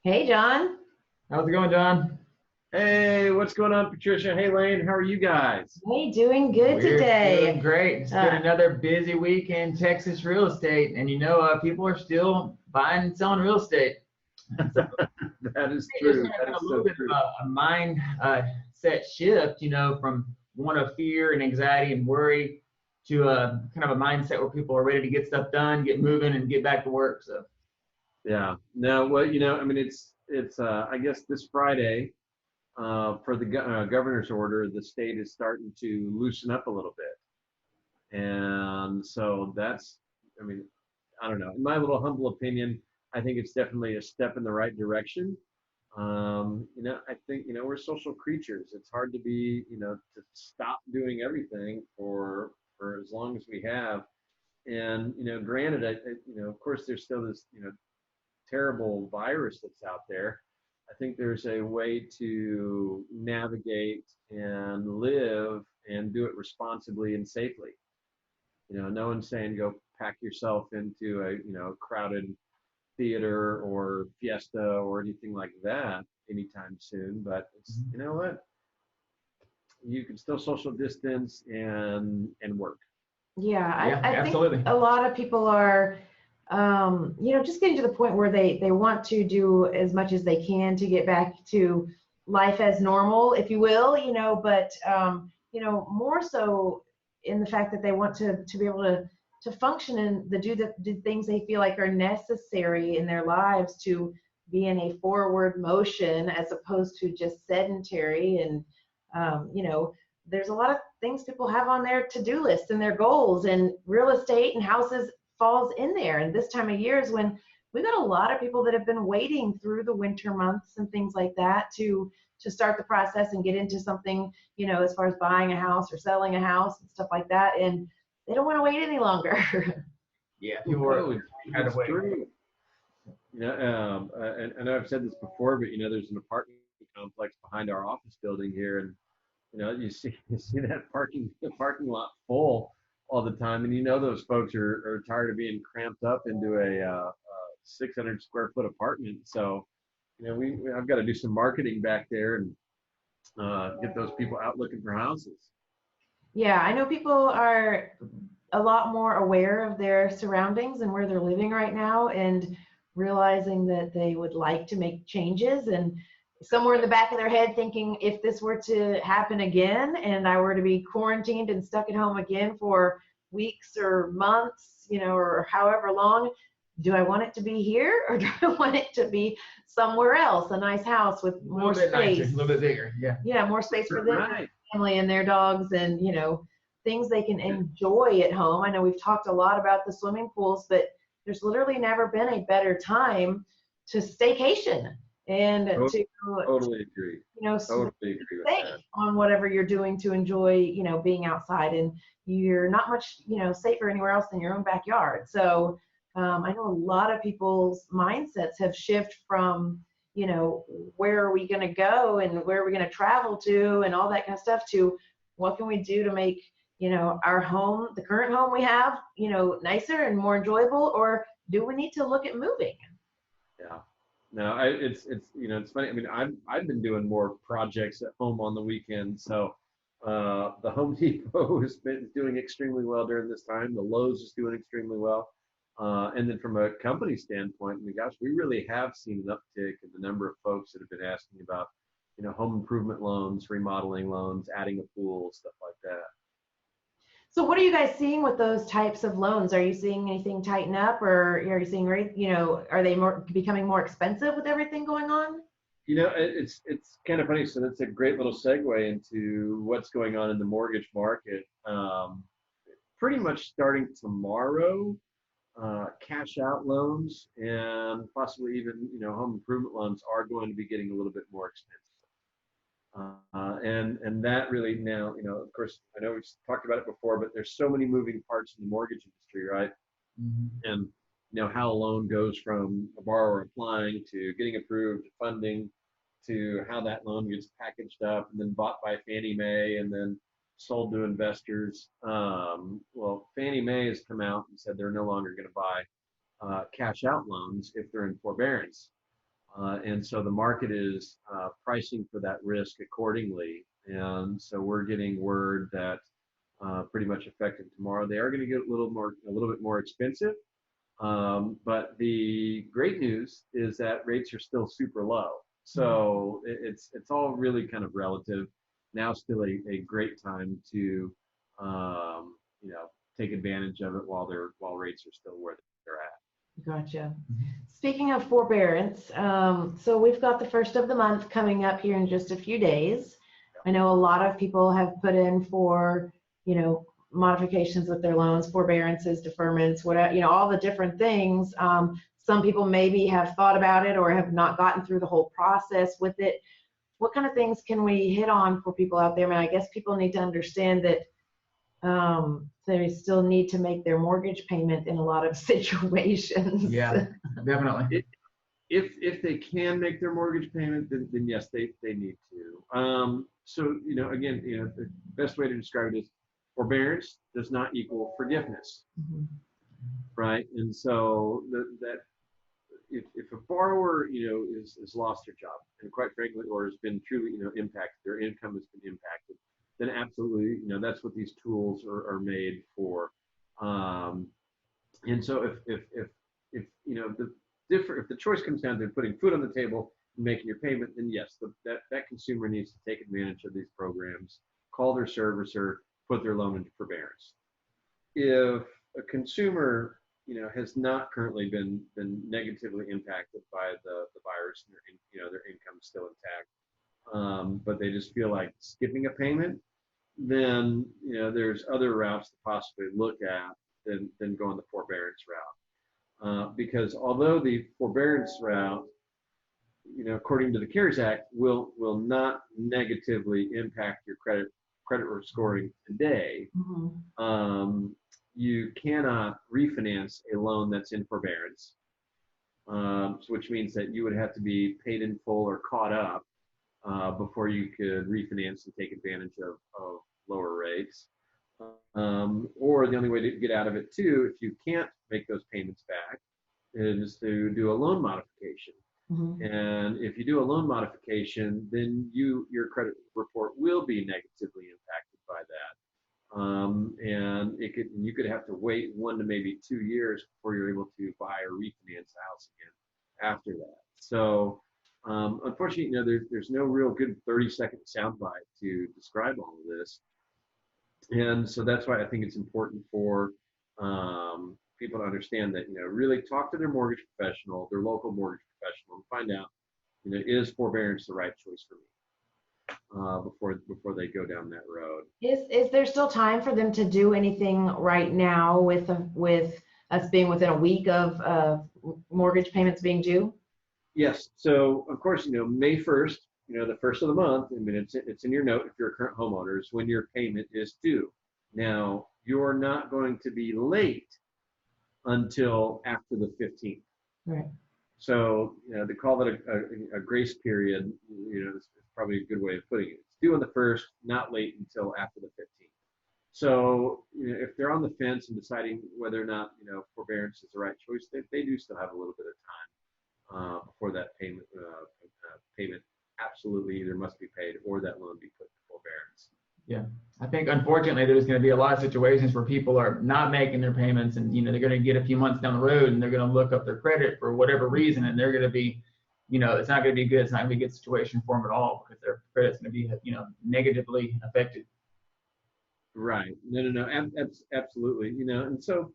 Hey, John. How's it going, John? Hey, what's going on, Patricia? Hey, Lane, how are you guys? Hey, doing good We're doing today. great. It's been Uh, another busy week in Texas real estate, and people are still buying and selling real estate. So That is hey, just true. kind of That been a is little so bit true. of a mind set shift, from one of fear and anxiety and worry to a kind of a mindset where people are ready to get stuff done, get moving, and get back to work. So Yeah. No, well, I mean, it's I guess this Friday, for the governor's order, the state is starting to loosen up a little bit. And so I mean, I don't know. In my little humble opinion, I think it's definitely a step in the right direction. I think, we're social creatures. It's hard to to stop doing everything for as long as we have. And, granted, of course, there's still this, terrible virus that's out there. I think there's a way to navigate and live and do it responsibly and safely. No one's saying go pack yourself into a, crowded theater or fiesta or anything like that anytime soon. But it's, you know what? You can still social distance and work. yeah, yeah, I think absolutely. a lot of people are, just getting to the point where they want to do as much as they can to get back to life as normal, if you will, but, more so in the fact that they want to be able to function and do things they feel like are necessary in their lives to be in a forward motion as opposed to just sedentary and, there's a lot of things people have on their to-do list and their goals, and real estate and houses falls in there. And this time of year is when we've got a lot of people that have been waiting through the winter months and things like that to start the process and get into something, as far as buying a house or selling a house and stuff like that. And they don't want to wait any longer. Yeah, people No, are kind of it's waiting. true. And I know I've said this before, but there's an apartment complex behind our office building here, and you see that the parking lot full all the time, and those folks are tired of being cramped up into a 600 square foot apartment. So I've got to do some marketing back there and get those people out looking for houses. Yeah, I know people are a lot more aware of their surroundings and where they're living right now, and realizing that they would like to make changes, and somewhere in the back of their head thinking, if this were to happen again and I were to be quarantined and stuck at home again for weeks or months, or however long, do I want it to be here or do I want it to be somewhere else, a nice house with A more little bit nicer, a space? little bit bigger. Yeah. Yeah, more space for them, Right. family and their dogs, and things they can enjoy at home. I know we've talked a lot about the swimming pools, but there's literally never been a better time to staycation and to Totally agree. Totally agree with stay that. on whatever you're doing to enjoy, being outside. And you're not much, safer anywhere else than your own backyard. So I know a lot of people's mindsets have shifted from, where are we going to go and where are we going to travel to and all that kind of stuff, to what can we do to make, our home, the current home we have, nicer and more enjoyable, or do we need to look at moving? Yeah. No, it's funny. I mean, I've been doing more projects at home on the weekend. So the Home Depot has been doing extremely well during this time. The Lowe's is doing extremely well. And then from a company standpoint, I mean, gosh, we really have seen an uptick in the number of folks that have been asking about, home improvement loans, remodeling loans, adding a pool, stuff like that. So what are you guys seeing with those types of loans? Are you seeing anything tighten up, or are you seeing rate, are they becoming more expensive with everything going on? It's kind of funny. So that's a great little segue into what's going on in the mortgage market. Pretty much starting tomorrow, cash out loans and possibly even home improvement loans are going to be getting a little bit more expensive. And that really now, of course, I know we've talked about it before, but there's so many moving parts in the mortgage industry, right? Mm-hmm. And how a loan goes from a borrower applying to getting approved to funding, to how that loan gets packaged up and then bought by Fannie Mae and then sold to investors. Well, Fannie Mae has come out and said they're no longer going to buy cash out loans if they're in forbearance. And so the market is pricing for that risk accordingly. And so we're getting word that pretty much effective tomorrow, they are going to get a little bit more expensive. But the great news is that rates are still super low. So it's all really kind of relative. Now still a great time to take advantage of it while rates are still where they're at. Gotcha. Speaking of forbearance, so we've got the first of the month coming up here in just a few days. I know a lot of people have put in for, modifications with their loans, forbearances, deferments, whatever, all the different things. Some people maybe have thought about it or have not gotten through the whole process with it. What kind of things can we hit on for people out there? I mean, I guess people need to understand that they still need to make their mortgage payment in a lot of situations. Yeah, definitely. If they can make their mortgage payment, then yes, they need to. So again, the best way to describe it is forbearance does not equal forgiveness, right? And so that if a borrower is lost their job and quite frankly or has been truly impacted, their income has been impacted, then absolutely that's what these tools are made for. And so if the choice comes down to putting food on the table and making your payment, then yes, that consumer needs to take advantage of these programs, call their servicer, put their loan into forbearance. If a consumer has not currently been negatively impacted by the virus, and their income is still intact, but they just feel like skipping a payment, then there's other routes to possibly look at than going the forbearance route. Because although the forbearance route, according to the CARES Act, will not negatively impact your credit scoring today, you cannot refinance a loan that's in forbearance, which means that you would have to be paid in full or caught up before you could refinance and take advantage of lower rates. Or the only way to get out of it too, if you can't make those payments back, is to do a loan modification. And if you do a loan modification, then your credit report will be negatively impacted by that. And you could have to wait 1 to maybe 2 years before you're able to buy or refinance the house again after that. So unfortunately, there's no real good 30-second soundbite to describe all of this. And so that's why I think it's important for people to understand that, really talk to their mortgage professional, their local mortgage professional, and find out, is forbearance the right choice for me before they go down that road. Is there still time for them to do anything right now with us being within a week of mortgage payments being due? Yes. So of course, May 1st, the first of the month, I mean, it's in your note if you're a current homeowner, is when your payment is due. Now, you're not going to be late until after the 15th. Right. So, they call it a grace period, is probably a good way of putting it. It's due on the 1st, not late until after the 15th. So, if they're on the fence and deciding whether or not, forbearance is the right choice, they do still have a little bit of time before that payment absolutely either must be paid or that loan be put in forbearance. Yeah, I think unfortunately there's going to be a lot of situations where people are not making their payments, and they're going to get a few months down the road and they're going to look up their credit for whatever reason, and they're going to be, it's not going to be good. It's not going to be a good situation for them at all because their credit's going to be, negatively affected. Right. No. Absolutely. And so,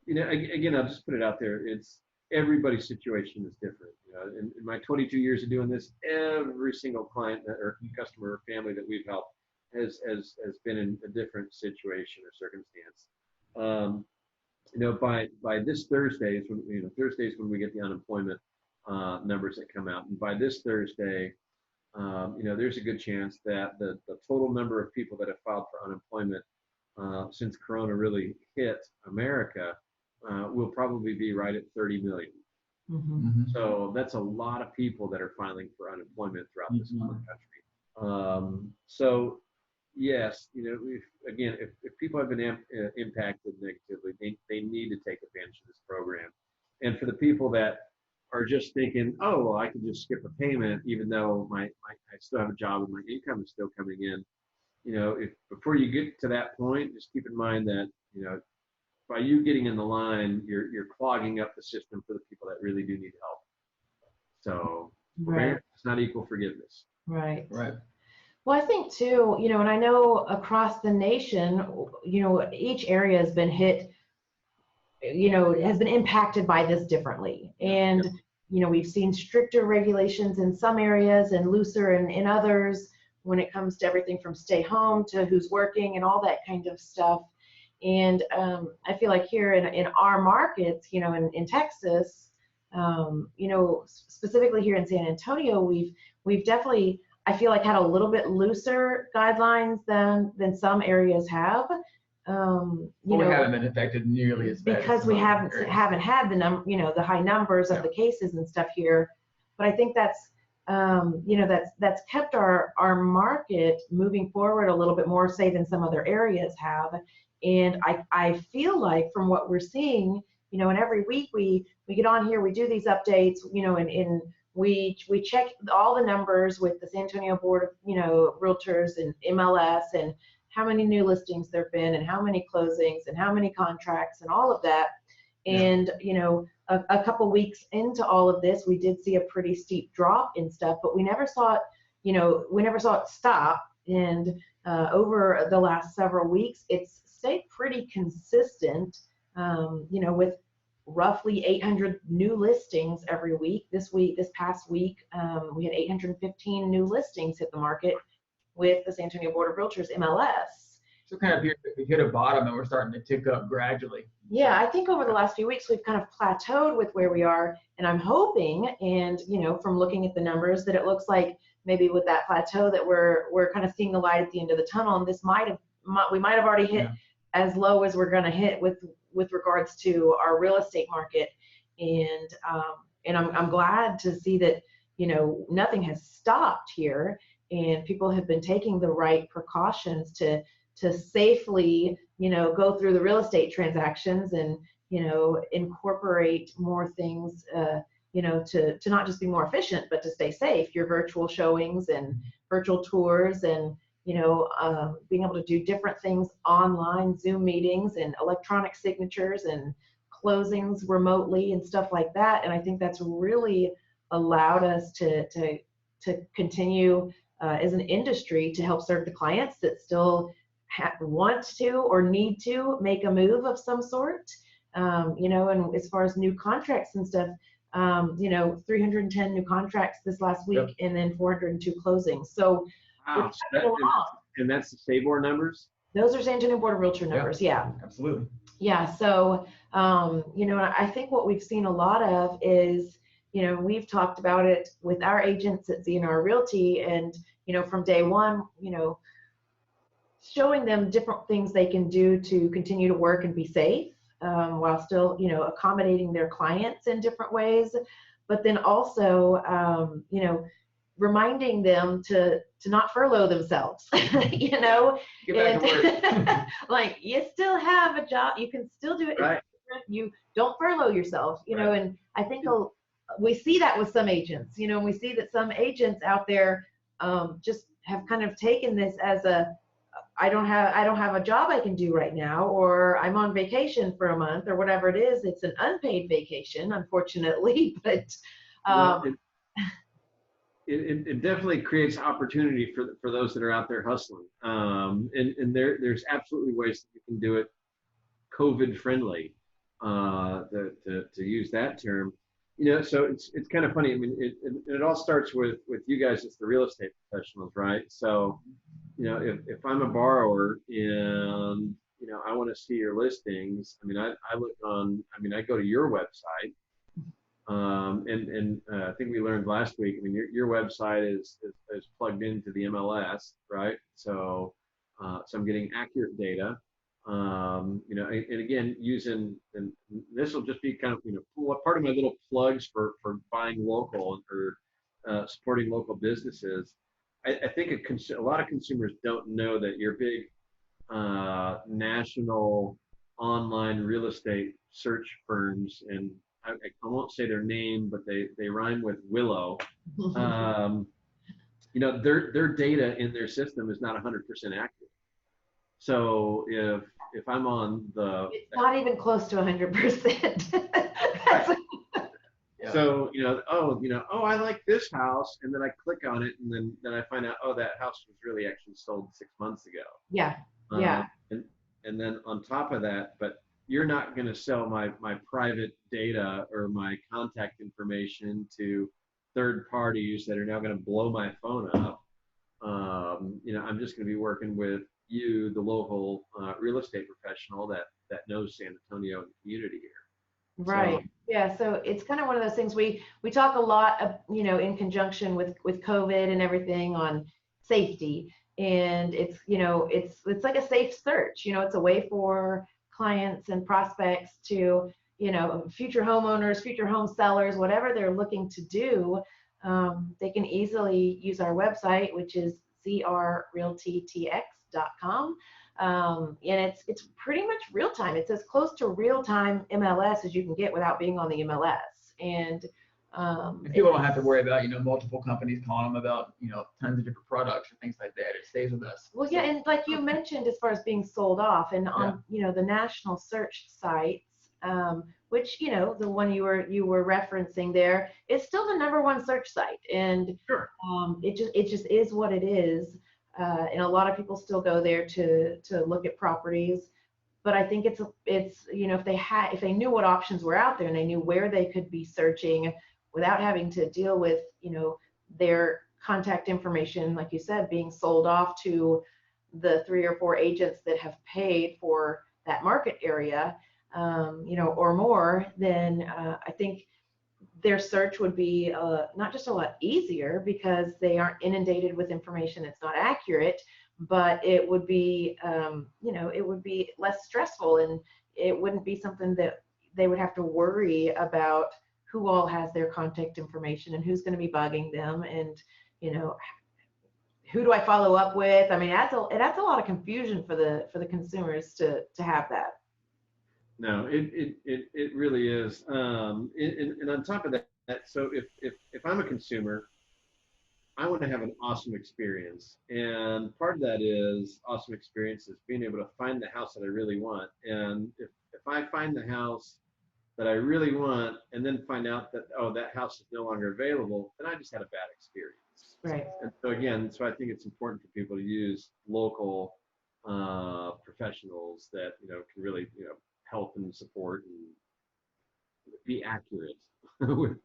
again, I'll just put it out there. It's everybody's situation is different. In my 22 years of doing this, every single client or customer or family that we've helped has been in a different situation or circumstance. By this Thursday is when Thursdays when we get the unemployment numbers that come out, and by this Thursday, there's a good chance that the total number of people that have filed for unemployment since Corona really hit America will probably be right at 30 million. So that's a lot of people that are filing for unemployment throughout this country. So yes, if people have been impacted negatively, they need to take advantage of this program. And for the people that are just thinking, oh, well, I can just skip a payment, even though I still have a job and my income is still coming in. If before you get to that point, just keep in mind that, by you getting in the line, you're clogging up the system for the people that really do need help. So forbearance does not equal forgiveness. Right. Right. Well, I think too, and I know across the nation, each area has been hit, has been impacted by this differently. And, we've seen stricter regulations in some areas and looser in others when it comes to everything from stay home to who's working and all that kind of stuff. And I feel like here in our markets, in Texas, specifically here in San Antonio, we've definitely, I feel like, had a little bit looser guidelines than some areas have. We haven't been affected nearly as bad because we haven't had the high numbers of the cases and stuff here. But I think that's that's kept our market moving forward a little bit more, say, than some other areas have. And I feel like from what we're seeing, and every week we get on here, we do these updates, and we check all the numbers with the San Antonio Board of, Realtors and MLS, and how many new listings there've been and how many closings and how many contracts and all of that. And, a couple weeks into all of this, we did see a pretty steep drop in stuff, but we never saw it, stop. And over the last several weeks, it's stayed pretty consistent, with roughly 800 new listings every week. This past week, we had 815 new listings hit the market with the San Antonio Board of Realtors, MLS. So kind of we hit a bottom and we're starting to tick up gradually. Yeah, I think over the last few weeks we've kind of plateaued with where we are, and I'm hoping, and from looking at the numbers, that it looks like maybe with that plateau that we're kind of seeing the light at the end of the tunnel, and we might have already hit as low as we're going to hit with regards to our real estate market. And I'm glad to see that nothing has stopped here, and people have been taking the right precautions to safely go through the real estate transactions and incorporate more things to not just be more efficient but to stay safe. Your virtual showings and virtual tours, and being able to do different things online, Zoom meetings and electronic signatures and closings remotely and stuff like that. And I think that's really allowed us to continue as an industry to help serve the clients that still want to or need to make a move of some sort. And as far as new contracts and stuff, 310 new contracts this last week, and then 402 closings. So wow. And that's the SABOR numbers? Those are San Antonio Board of Realtor numbers. Yeah. Absolutely. Yeah. So, I think what we've seen a lot of is, we've talked about it with our agents at ZNR Realty, and, from day one, showing them different things they can do to continue to work and be safe, while still, accommodating their clients in different ways. But then also, reminding them to not furlough themselves, Get back to work. like, you still have a job, you can still do it. Right. You don't furlough yourself, Right. And I think we see that with some agents, and we see that some agents out there just have kind of taken this as I don't have a job I can do right now, or I'm on vacation for a month, or whatever it is. It's an unpaid vacation, unfortunately, but it definitely creates opportunity for those that are out there hustling. And there's absolutely ways that you can do it COVID friendly, to use that term. So it's kind of funny. I mean, it all starts with you guys as the real estate professionals, right? So, if I'm a borrower and, I want to see your listings, I mean, I go to your website. I think we learned last week, I mean, your website is plugged into the MLS, right? So I'm getting accurate data. And again, and this will just be kind of, part of my little plugs for buying local or supporting local businesses. I think a lot of consumers don't know that your big national online real estate search firms, and I won't say their name, but they rhyme with Willow. You know, their data in their system is not 100% accurate. So if I'm on the, It's not even close to 100%. Yeah. so oh, I like this house, and then I click on it, and then I find out, oh, that house was really actually sold 6 months ago. Yeah, yeah. And then on top of that, but you're not going to sell my private data or my contact information to third parties that are now going to blow my phone up. You know, I'm just going to be working with you, the local real estate professional that knows San Antonio and the community here. Right. So, Yeah. So it's kind of one of those things we talk a lot of, in conjunction with COVID and everything on safety. And it's, it's like a safe search. It's a way for clients and prospects to, future homeowners, future home sellers, whatever they're looking to do, they can easily use our website, which is zrrealtytx.com. And it's pretty much real time. It's as close to real time MLS as you can get without being on the MLS. And people don't have to worry about, multiple companies calling them about, tons of different products or things like that. It stays with us. well, yeah, and like you mentioned, as far as being sold off, and on the national search sites, which the one you were referencing there is still the #1 search site, and sure. It just is what it is. And a lot of people still go there to look at properties, but I think it's if they knew what options were out there and they knew where they could be searching without having to deal with their contact information, like you said, being sold off to the 3 or 4 agents that have paid for that market area, or more, then I think their search would be not just a lot easier because they aren't inundated with information that's not accurate, but it would be, it would be less stressful, and it wouldn't be something that they would have to worry about who all has their contact information and who's going to be bugging them, and, who do I follow up with? I mean, it adds a lot of confusion for the consumers to have that. No, it really is. And on top of that, so if I'm a consumer, I want to have an awesome experience. And part of that is awesome experience is being able to find the house that I really want. And if I find the house that I really want and then find out that, oh, that house is no longer available, then I just had a bad experience. Right. And so again, I think it's important for people to use local professionals that, can really, help and support and be accurate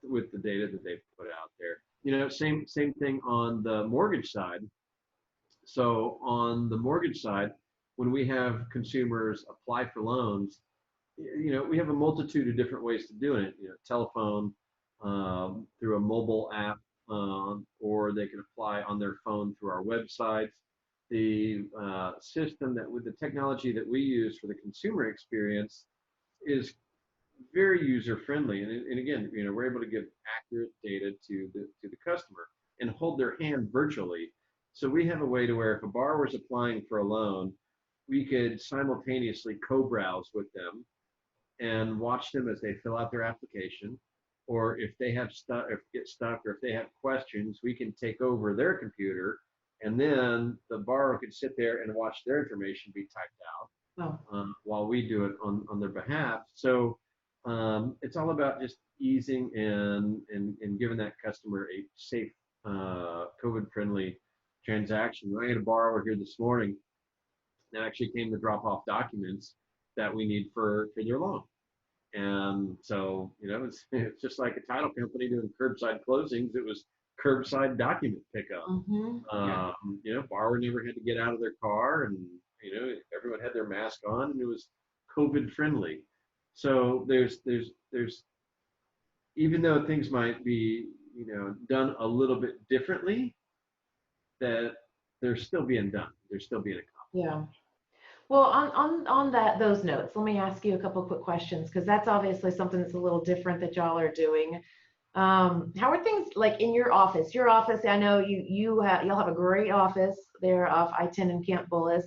with the data that they've put out there. Same thing on the mortgage side. So on the mortgage side, when we have consumers apply for loans, we have a multitude of different ways to do it. Telephone, through a mobile app, or they can apply on their phone through our websites. The system that with the technology that we use for the consumer experience is very user friendly, and again, we're able to give accurate data to the customer and hold their hand virtually. So we have a way to where if a borrower is applying for a loan, we could simultaneously co-browse with them and watch them as they fill out their application, or if they have get stuck, or if they have questions, we can take over their computer, and then the borrower could sit there and watch their information be typed out. Oh. While we do it on their behalf. So it's all about just easing and giving that customer a safe, COVID-friendly transaction. I had a borrower here this morning that actually came to drop off documents that we need for their loan. And so, it's just like a title company doing curbside closings. It was curbside document pickup. Mm-hmm. Borrower never had to get out of their car, and everyone had their mask on, and it was COVID friendly. So there's even though things might be done a little bit differently, that they're still being done. They're still being accomplished. Yeah. Well, on those notes, let me ask you a couple of quick questions, because that's obviously something that's a little different that y'all are doing. How are things like in your office? Your office, I know you'll have a great office there off I-10 in Camp Bullis.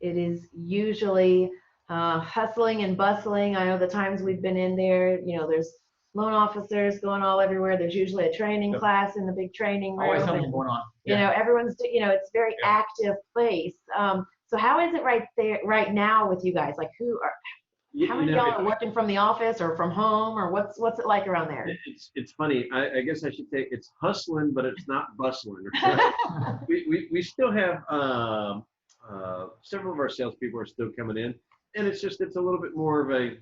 It is usually hustling and bustling. I know the times we've been in there, there's loan officers going all everywhere. There's usually a training Yep. class in the big training room. Always something And, going on. you know, everyone's, you know, it's a very Yeah. active place. So how is it right now with you guys? Like how many of y'all are working from the office or from home, or what's it like around there? It's funny. I guess I should say it's hustling, but it's not bustling. Right? we still have several of our salespeople are still coming in, and it's a little bit more of a,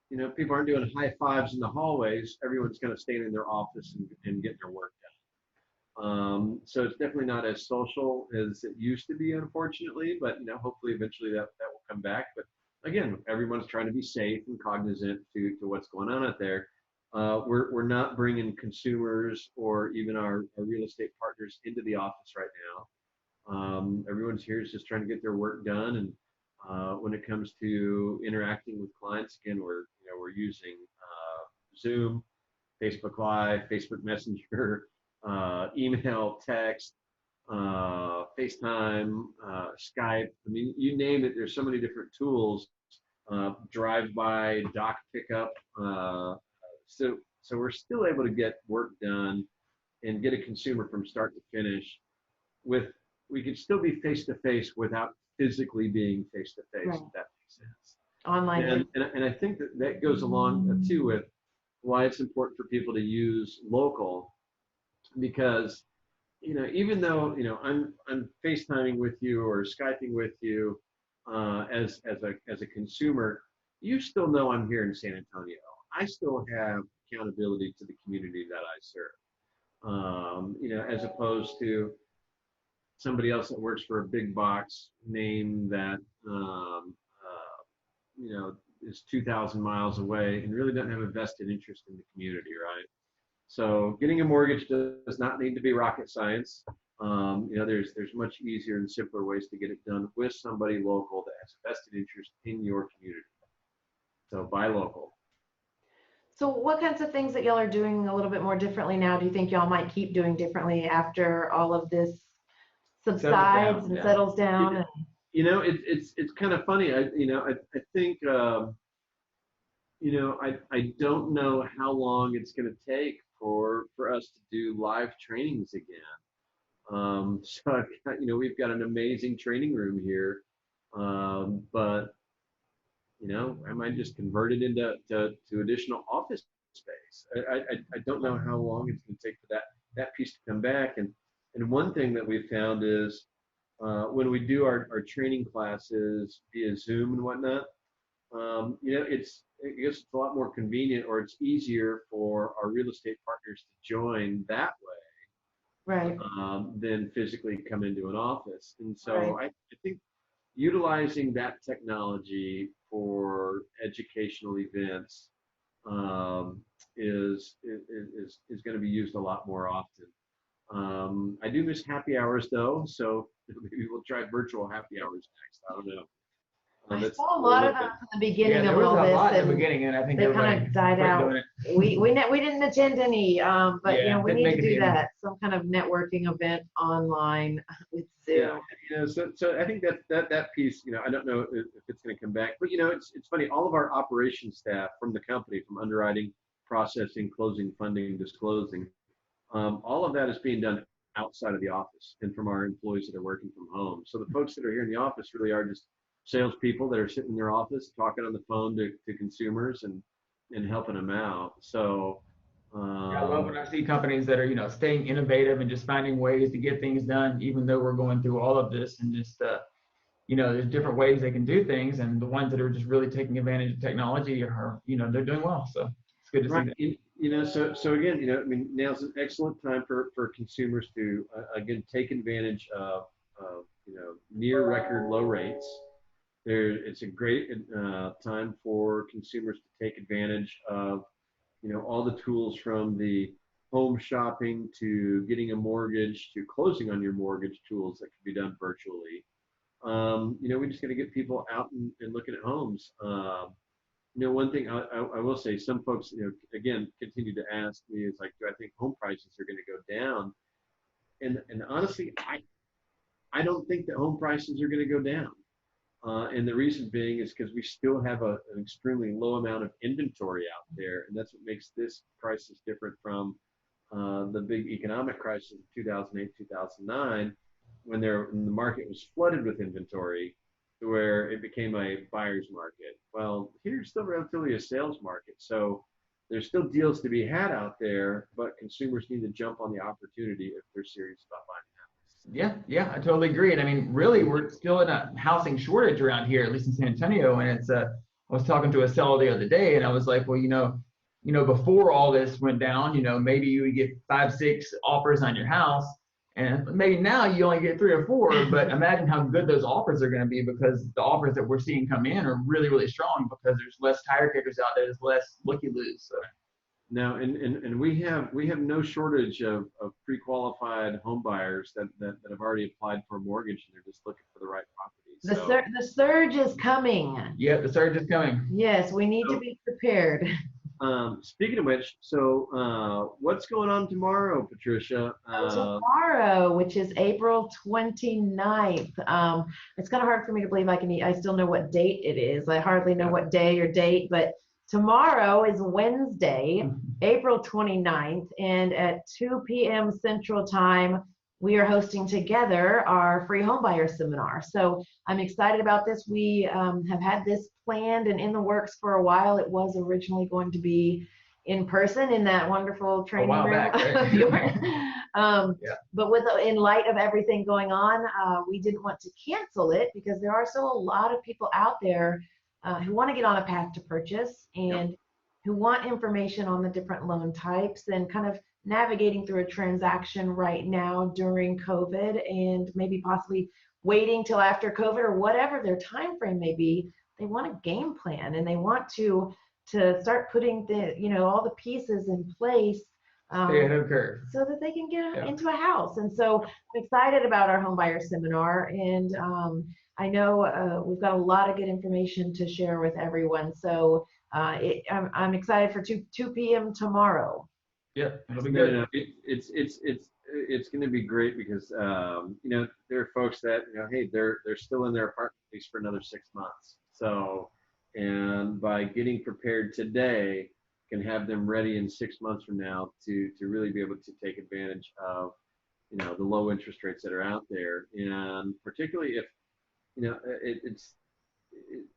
you know, people aren't doing high fives in the hallways. Everyone's kind of staying in their office and getting their work done. So it's definitely not as social as it used to be, unfortunately. But you know, hopefully, eventually that will come back. But again, everyone's trying to be safe and cognizant to what's going on out there. We're not bringing consumers or even our real estate partners into the office right now. Everyone's here is just trying to get their work done, and when it comes to interacting with clients, again, we're using Zoom, Facebook Live, Facebook Messenger, email, text, FaceTime, Skype. I mean, you name it. There's so many different tools. Drive-by, dock pickup. So we're still able to get work done and get a consumer from start to finish. We could still be face to face without physically being face to face. If that makes sense. Online. And I think that goes along too with why it's important for people to use local, because you know, even though, you know, I'm FaceTiming with you or Skyping with you as a consumer, you still know I'm here in San Antonio. I still have accountability to the community that I serve. You know, as opposed to somebody else that works for a big box name that you know, is 2,000 miles away and really doesn't have a vested interest in the community, right? So getting a mortgage does not need to be rocket science. You know, there's much easier and simpler ways to get it done with somebody local that has a vested interest in your community. So buy local. So what kinds of things that y'all are doing a little bit more differently now do you think y'all might keep doing differently after all of this subsides and settles down? You know, it's kind of funny. I think you know, I don't know how long it's going to take for us to do live trainings again. So you know, we've got an amazing training room here, but you know, I might just convert it into to additional office space. I don't know how long it's going to take for that piece to come back. And one thing that we found is when we do our training classes via Zoom and whatnot, you know, I guess it's a lot more convenient, or it's easier for our real estate partners to join that way, Right. Than physically come into an office. And so I think utilizing that technology for educational events is going to be used a lot more often. I do miss happy hours though, so maybe we'll try virtual happy hours next. I don't know. I saw a lot of them in the beginning of all there was a lot this, in the beginning, and I think they kind of died out. We didn't attend any, but you know, we need to do that. Some kind of networking event online with Zoom. Yeah, you know, so I think that piece, you know, I don't know if it's going to come back, but you know, it's funny. All of our operations staff from the company, from underwriting, processing, closing, funding, disclosing, all of that is being done outside of the office and from our employees that are working from home. So the folks that are here in the office really are just salespeople that are sitting in their office talking on the phone to consumers and helping them out. So I love when I see companies that are, you know, staying innovative and just finding ways to get things done, even though we're going through all of this, and just you know, there's different ways they can do things, and the ones that are just really taking advantage of technology are, you know, they're doing well. So it's good to see that. You know, so again, you know, I mean, now's an excellent time for consumers to again take advantage of you know, near record low rates. It's a great time for consumers to take advantage of, you know, all the tools from the home shopping to getting a mortgage to closing on your mortgage, tools that can be done virtually. You know, we just got to get people out and looking at homes. You know, one thing I will say, some folks, you know, again, continue to ask me is like, do I think home prices are going to go down? And honestly, I don't think that home prices are going to go down. And the reason being is because we still have an extremely low amount of inventory out there. And that's what makes this crisis different from the big economic crisis of 2008, 2009, when the market was flooded with inventory to where it became a buyer's market. Well, here's still relatively a sales market. So there's still deals to be had out there, but consumers need to jump on the opportunity if they're serious about buying a house. Yeah, I totally agree. And I mean, really, we're still in a housing shortage around here, at least in San Antonio. And it's I was talking to a seller the other day, and I was like, well, before all this went down, maybe you would get 5, 6 offers on your house, and maybe now you only get 3 or 4. But imagine how good those offers are going to be, because the offers that we're seeing come in are really, really strong, because there's less tire kickers out there, there's less looky-loos. So. Now, and we have no shortage of pre-qualified home buyers that have already applied for a mortgage, and they're just looking for the right property. The surge is coming. Yeah, the surge is coming. Yes, we need to be prepared. Speaking of which, so what's going on tomorrow, Patricia? Tomorrow, which is April 29th. It's kind of hard for me to believe I still know what date it is. I hardly know what day or date, but tomorrow is Wednesday, April 29th, and at 2 p.m. Central Time, we are hosting together our free homebuyer seminar. So I'm excited about this. We have had this planned and in the works for a while. It was originally going to be in person in that wonderful training room. Back, right? But in light of everything going on, we didn't want to cancel it, because there are still a lot of people out there who want to get on a path to purchase, and who want information on the different loan types and kind of navigating through a transaction right now during COVID, and maybe possibly waiting till after COVID, or whatever their time frame may be. They want a game plan, and they want to start putting all the pieces in place stay ahead of the curve, so that they can get into a house. And so I'm excited about our homebuyer seminar, and I know we've got a lot of good information to share with everyone. So I'm excited for 2 p.m. tomorrow. Yeah, it'll be good. It's going to be great, because there are folks that hey, they're still in their apartment lease for another 6 months. So, and by getting prepared today, can have them ready in 6 months from now to really be able to take advantage of the low interest rates that are out there, and particularly if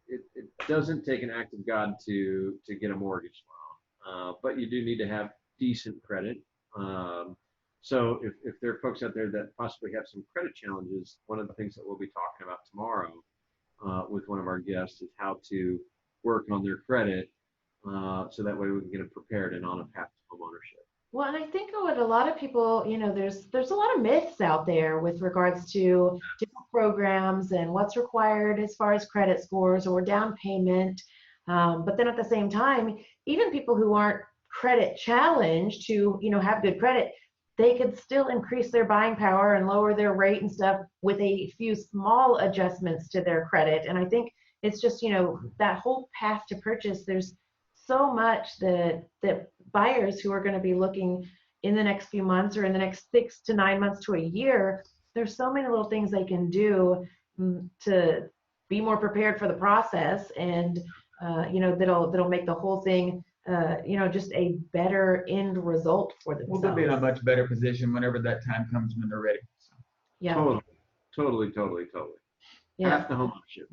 it doesn't take an act of God to get a mortgage loan, but you do need to have decent credit. So if there are folks out there that possibly have some credit challenges, one of the things that we'll be talking about tomorrow with one of our guests is how to work on their credit, so that way we can get them prepared and on a path to homeownership. Well, and I think what a lot of people, there's a lot of myths out there with regards to different programs and what's required as far as credit scores or down payment. But then at the same time, even people who aren't credit challenged to, have good credit, they could still increase their buying power and lower their rate and stuff with a few small adjustments to their credit. And I think it's just, that whole path to purchase, there's so much that buyers who are going to be looking in the next few months or in the next 6 to 9 months to a year, there's so many little things they can do to be more prepared for the process, and that'll make the whole thing just a better end result for themselves. Well, they'll be in a much better position whenever that time comes, when they're ready. So. Yeah. Totally. Yeah. Path to homeownership.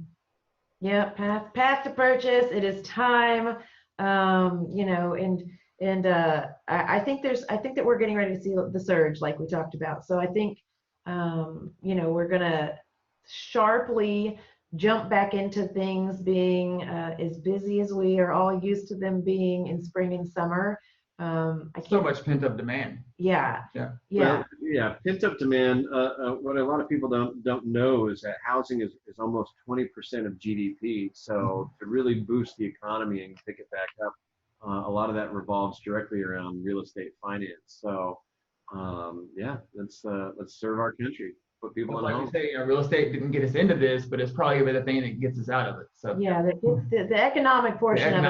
Yeah, path to purchase. It is time. I think that we're getting ready to see the surge, like we talked about. So I think, we're gonna sharply jump back into things being as busy as we are all used to them being in spring and summer. So much pent up demand. Yeah. Well, pent up demand. What a lot of people don't know is that housing is almost 20% of GDP. So to really boost the economy and pick it back up, a lot of that revolves directly around real estate finance. So let's serve our country. Put people in like home. you say, real estate didn't get us into this, but it's probably the thing that gets us out of it. So yeah, the economic portion of it.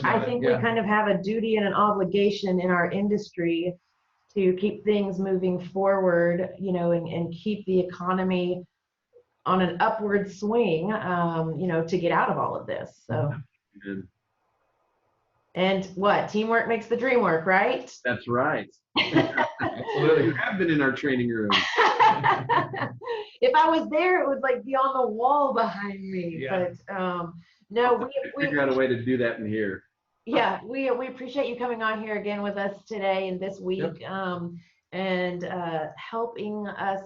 I think we kind of have a duty and an obligation in our industry to keep things moving forward, and keep the economy on an upward swing, you know, to get out of all of this. So, And and what, teamwork makes the dream work, right? that's right. Absolutely. You have been in our training room. If I was there, it would like be on the wall behind me. Yeah. But no, Figure out a way to do that in here. yeah, we appreciate you coming on here again with us today and this week, and helping us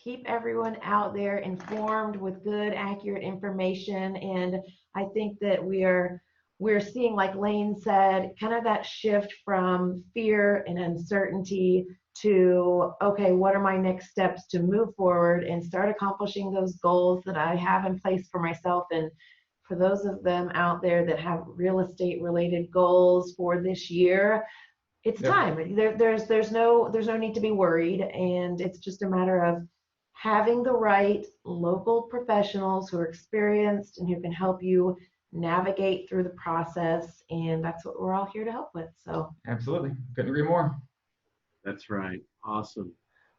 keep everyone out there informed with good, accurate information. And I think that we're seeing, like Lane said, kind of that shift from fear and uncertainty to, okay, what are my next steps to move forward and start accomplishing those goals that I have in place for myself. And for those of them out there that have real estate related goals for this year, it's time. There's no need to be worried, and it's just a matter of having the right local professionals who are experienced and who can help you navigate through the process. And that's what we're all here to help with. So Absolutely. Couldn't agree more. That's right. Awesome.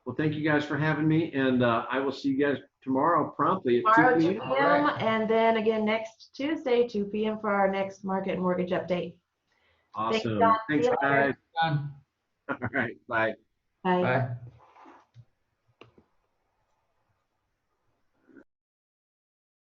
Well, thank you guys for having me, and I will see you guys tomorrow promptly at tomorrow 2 2 p.m. p.m. and then again next Tuesday 2 p.m. for our next market and mortgage update. Awesome. John. Thanks, See you later. guys. All right. Bye. Bye. Bye.